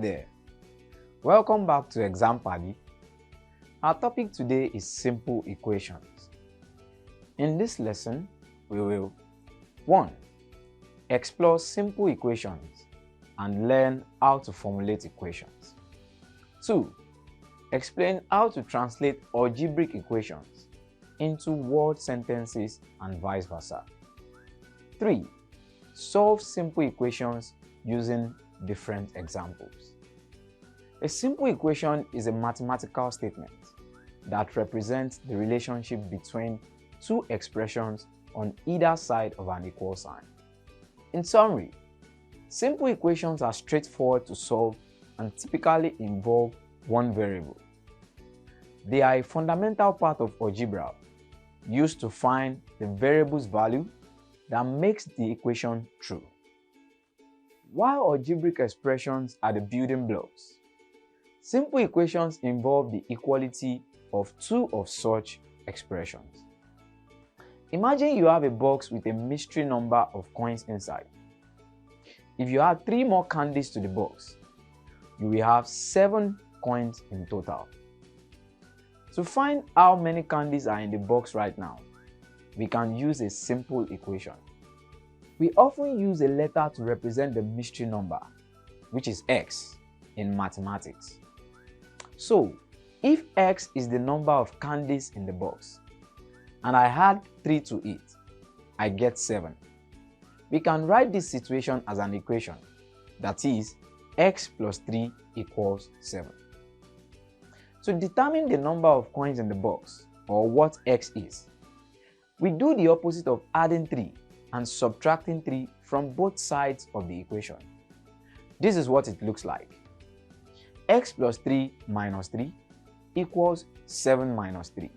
there, welcome back to ExamPadi. Our topic today is simple equations. In this lesson, we will 1. Explore simple equations and learn how to formulate equations. 2. Explain how to translate algebraic equations into word sentences and vice versa. 3. Solve simple equations using different examples. A simple equation is a mathematical statement that represents the relationship between two expressions on either side of an equal sign. In summary, simple equations are straightforward to solve and typically involve one variable. They are a fundamental part of algebra used to find the variable's value that makes the equation true. While algebraic expressions are the building blocks, simple equations involve the equality of two of such expressions. Imagine you have a box with a mystery number of coins inside. If you add 3 more candies to the box, you will have 7 coins in total. To find how many candies are in the box right now, we can use a simple equation. We often use a letter to represent the mystery number, which is x in mathematics. So, if x is the number of candies in the box, and I add 3 to it, I get 7. We can write this situation as an equation, that is, x plus 3 equals 7. To determine the number of coins in the box, or what x is, we do the opposite of adding 3 and subtracting 3 from both sides of the equation. This is what it looks like. X plus 3 minus 3 equals 7 minus 3.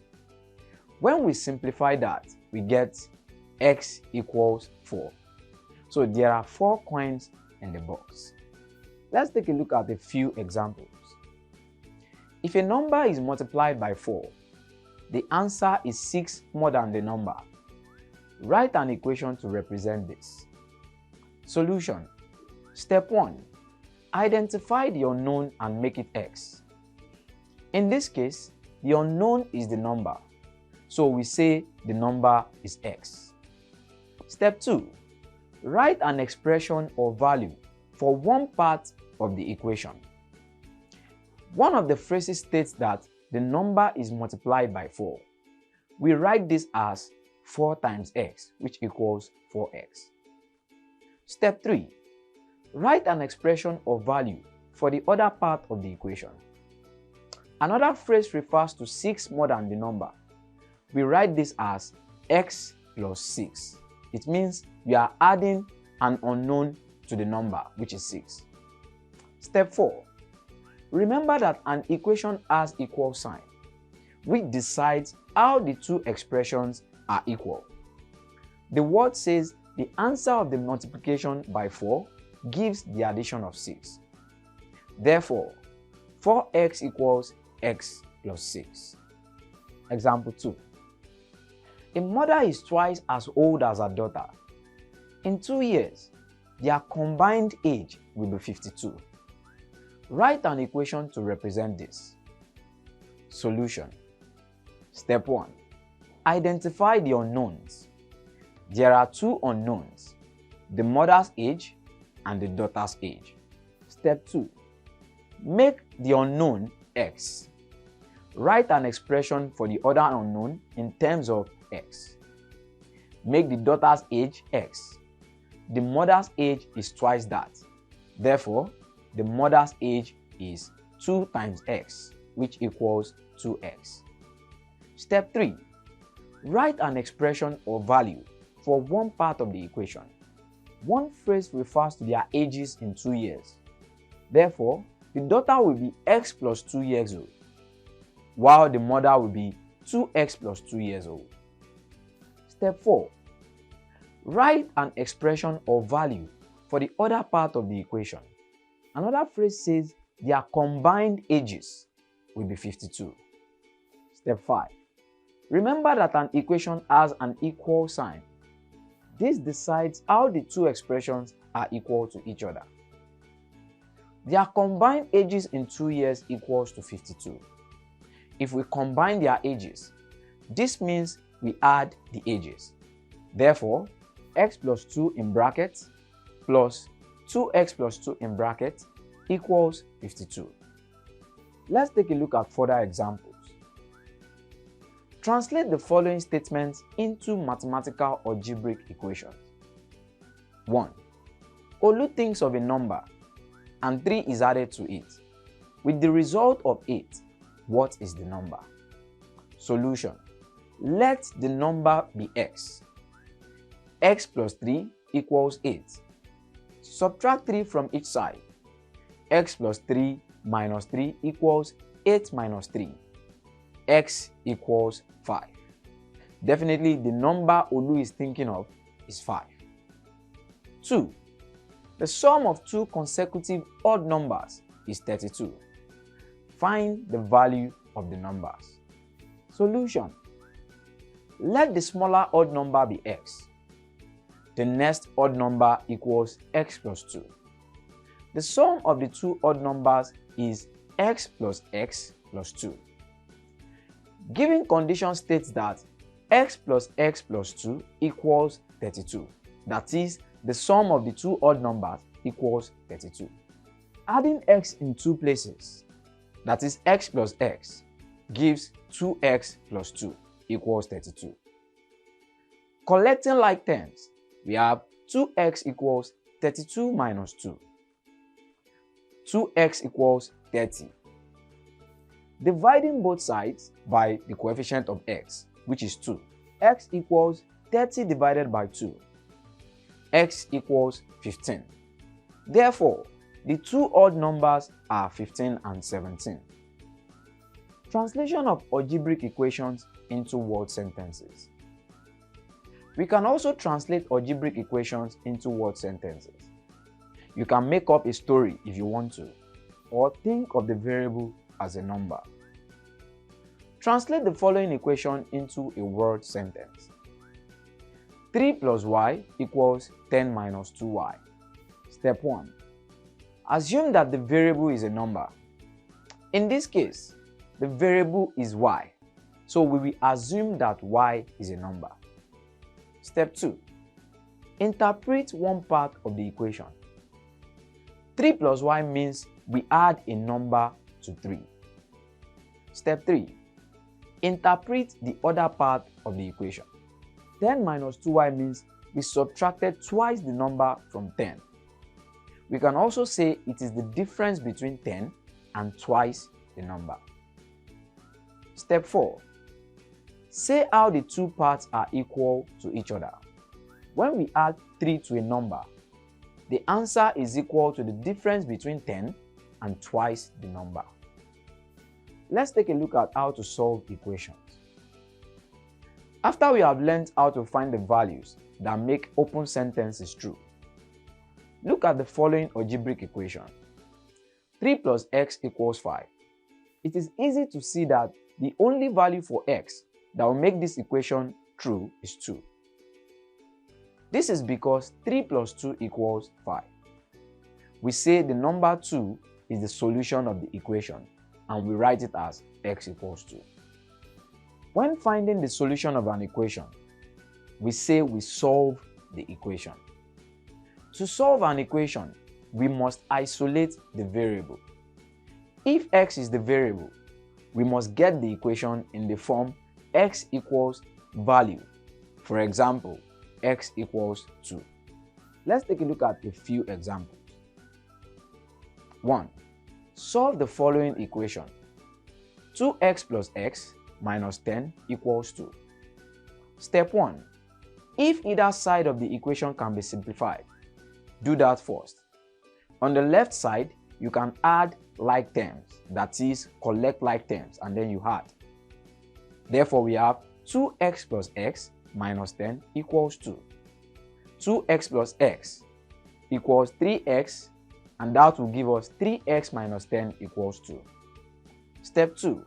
When we simplify that, we get x equals 4. So there are 4 coins in the box. Let's take a look at a few examples. If a number is multiplied by 4, the answer is 6 more than the number. Write an equation to represent this. Solution. Step 1. Identify the unknown and make it x. In this case, the unknown is the number, so we say the number is x. Step 2. Write an expression or value for one part of the equation. One of the phrases states that the number is multiplied by 4. We write this as 4 times x, which equals 4x. Step 3. Write an expression or value for the other part of the equation. Another phrase refers to 6 more than the number. We write this as x plus 6. It means we are adding an unknown to the number, which is 6. Step 4. Remember that an equation has equal sign, which decides how the two expressions are equal. The word says the answer of the multiplication by 4 gives the addition of 6. Therefore, 4x equals x plus 6. Example 2. A mother is twice as old as her daughter. In 2 years, their combined age will be 52. Write an equation to represent this. Solution. Step 1. Identify the unknowns. There are 2 unknowns, the mother's age and the daughter's age. Step 2. Make the unknown x. Write an expression for the other unknown in terms of x. Make the daughter's age x. The mother's age is twice that. Therefore, the mother's age is 2 times x, which equals 2x. Step 3. Write an expression or value for one part of the equation. One phrase refers to their ages in 2 years. Therefore, the daughter will be x plus 2 years old, while the mother will be 2x plus 2 years old. Step 4. Write an expression or value for the other part of the equation. Another phrase says their combined ages will be 52. Step 5. Remember that an equation has an equal sign. This decides how the two expressions are equal to each other. Their combined ages in 2 years equals to 52. If we combine their ages, this means we add the ages. Therefore, x plus 2 in brackets plus 2x plus 2 in brackets equals 52. Let's take a look at further examples. Translate the following statements into mathematical algebraic equations. 1. Olu thinks of a number and 3 is added to it. With the result of 8, what is the number? Solution. Let the number be x. X plus 3 equals 8. Subtract 3 from each side. X plus 3 minus 3 equals 8 minus 3. X equals 5. Definitely the number Olu is thinking of is 5. 2. The sum of two consecutive odd numbers is 32. Find the value of the numbers. Solution. Let the smaller odd number be x. The next odd number equals x plus 2. The sum of the two odd numbers is x plus 2. Given condition states that x plus 2 equals 32. That is, the sum of the two odd numbers equals 32. Adding x in two places, that is x plus x, gives 2x plus 2 equals 32. Collecting like terms, we have 2x equals 32 minus 2. 2x equals 30. Dividing both sides by the coefficient of x, which is 2. X equals 30 divided by 2. X equals 15. Therefore, the two odd numbers are 15 and 17. Translation of algebraic equations into word sentences. We can also translate algebraic equations into word sentences. You can make up a story if you want to, or think of the variable as a number. Translate the following equation into a word sentence. 3 plus y equals 10 minus 2y. Step 1. Assume that the variable is a number. In this case, the variable is y, so we will assume that y is a number. Step 2. Interpret one part of the equation. 3 plus y means we add a number to 3. Step 3. Interpret the other part of the equation. 10 minus 2y means we subtracted twice the number from 10. We can also say it is the difference between 10 and twice the number. Step 4. Say how the two parts are equal to each other. When we add 3 to a number, the answer is equal to the difference between 10 and twice the number. Let's take a look at how to solve equations. After we have learned how to find the values that make open sentences true, look at the following algebraic equation. 3 plus x equals 5. It is easy to see that the only value for x that will make this equation true is 2. This is because 3 plus 2 equals 5. We say the number 2 is the solution of the equation, and we write it as x equals 2. When finding the solution of an equation, we say we solve the equation. To solve an equation, we must isolate the variable. If x is the variable, we must get the equation in the form x equals value. For example, x equals 2. Let's take a look at a few examples. 1. Solve the following equation. 2x plus x minus 10 equals 2. Step 1. If either side of the equation can be simplified, do that first. On the left side, you can add like terms, that is, collect like terms, and then you add. Therefore, we have 2x plus x minus 10 equals 2. 2x plus x equals 3x, and that will give us 3x minus 10 equals 2. Step 2.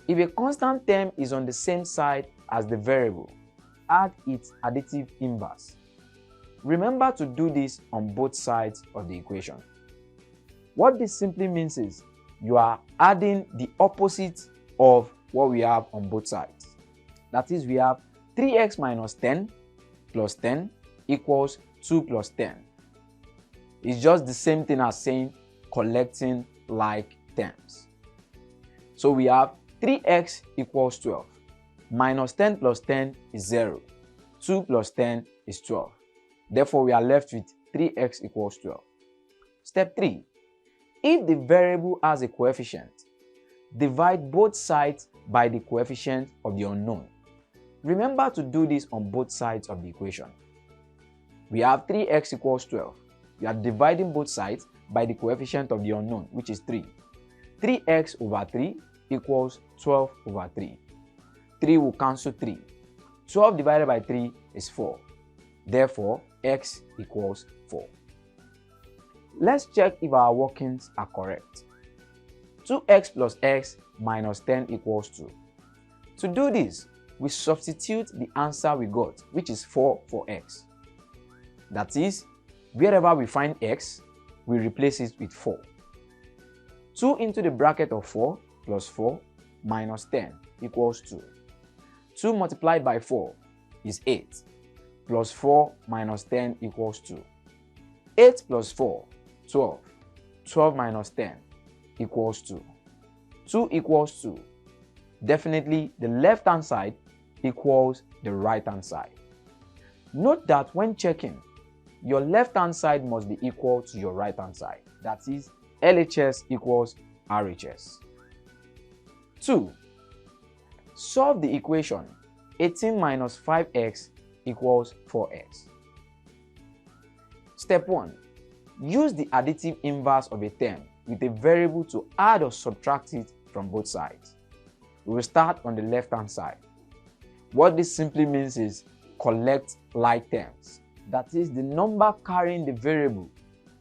If a constant term is on the same side as the variable, add its additive inverse. Remember to do this on both sides of the equation. What this simply means is you are adding the opposite of what we have on both sides. That is, we have 3x minus 10 plus 10 equals 2 plus 10. It's just the same thing as saying collecting like terms. So we have 3x equals 12. Minus 10 plus 10 is 0. 2 plus 10 is 12. Therefore, we are left with 3x equals 12. Step 3. If the variable has a coefficient, divide both sides by the coefficient of the unknown. Remember to do this on both sides of the equation. We have 3x equals 12. We are dividing both sides by the coefficient of the unknown, which is 3. 3x over 3 equals 12 over 3. 3 will cancel 3. 12 divided by 3 is 4. Therefore, x equals 4. Let's check if our workings are correct. 2x plus x minus 10 equals 2. To do this, we substitute the answer we got, which is 4 for x. That is, wherever we find x, we replace it with 4. 2 into the bracket of 4 plus 4 minus 10 equals 2. 2 multiplied by 4 is 8, plus 4 minus 10 equals 2. 8 plus 4, 12. 12 minus 10 equals 2. 2 equals 2. Definitely, the left-hand side equals the right-hand side. Note that when checking, your left-hand side must be equal to your right-hand side. That is, LHS equals RHS. 2. Solve the equation 18 minus 5x equals 4x. Step 1. Use the additive inverse of a term with a variable to add or subtract it from both sides. We will start on the left-hand side. What this simply means is collect like terms. That is, the number carrying the variable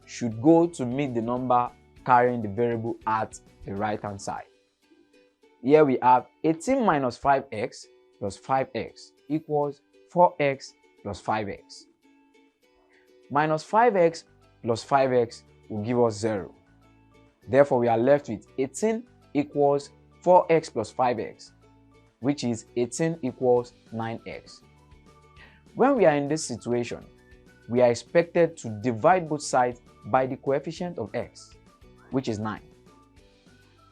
should go to meet the number carrying the variable at the right-hand side. Here we have 18 minus 5x plus 5x equals 4x plus 5x. Minus 5x plus 5x will give us 0. Therefore, we are left with 18 equals 4x plus 5x, which is 18 equals 9x. When we are in this situation, we are expected to divide both sides by the coefficient of x, which is 9.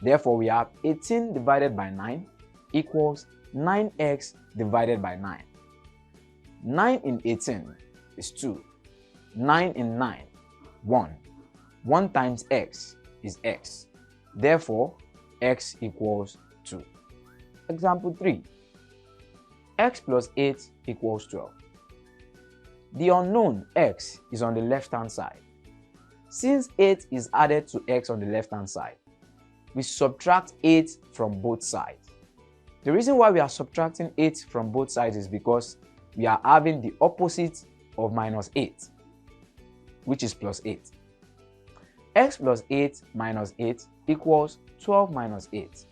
Therefore, we have 18 divided by 9 equals 9x divided by 9. 9 in 18 is 2. 9 in 9, 1. 1 times x is x. Therefore, x equals 2. Example 3. X plus 8 equals 12. The unknown x is on the left-hand side. Since 8 is added to x on the left-hand side, we subtract 8 from both sides. The reason why we are subtracting 8 from both sides is because we are having the opposite of minus 8, which is plus 8. X plus 8 minus 8 equals 12 minus 8.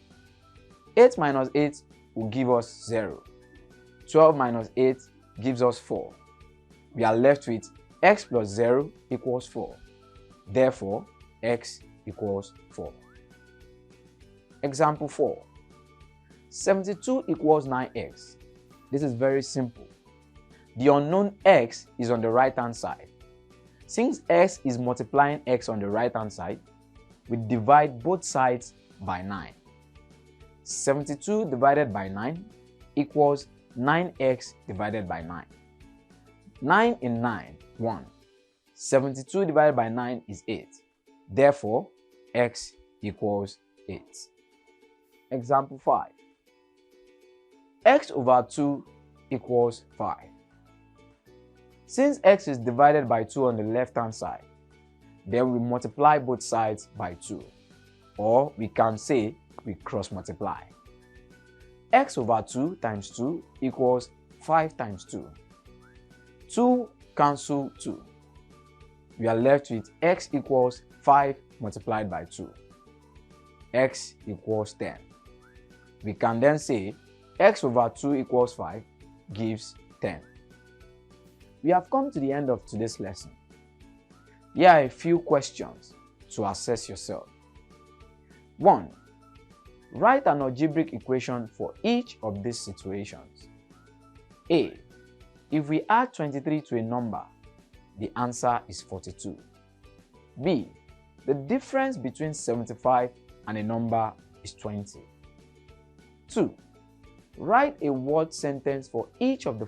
8 minus 8 will give us 0. 12 minus 8 gives us 4. We are left with x plus 0 equals 4. Therefore, x equals 4. Example 4. 72 equals 9x. This is very simple. The unknown x is on the right-hand side. Since x is multiplying x on the right-hand side, we divide both sides by 9. 72 divided by 9 equals 9x divided by 9. 9 in 9, 1. 72 divided by 9 is 8. Therefore, x equals 8. Example 5. X over 2 equals 5. Since x is divided by 2 on the left-hand side, then we multiply both sides by 2. Or we can say we cross-multiply. X over 2 times 2 equals 5 times 2. 2 cancel 2. We are left with x equals 5 multiplied by 2. X equals 10. We can then say x over 2 equals 5 gives 10. We have come to the end of today's lesson. Here are a few questions to assess yourself. 1. Write an algebraic equation for each of these situations. A. If we add 23 to a number, the answer is 42. B. The difference between 75 and a number is 20. 2. Write a word sentence for each of the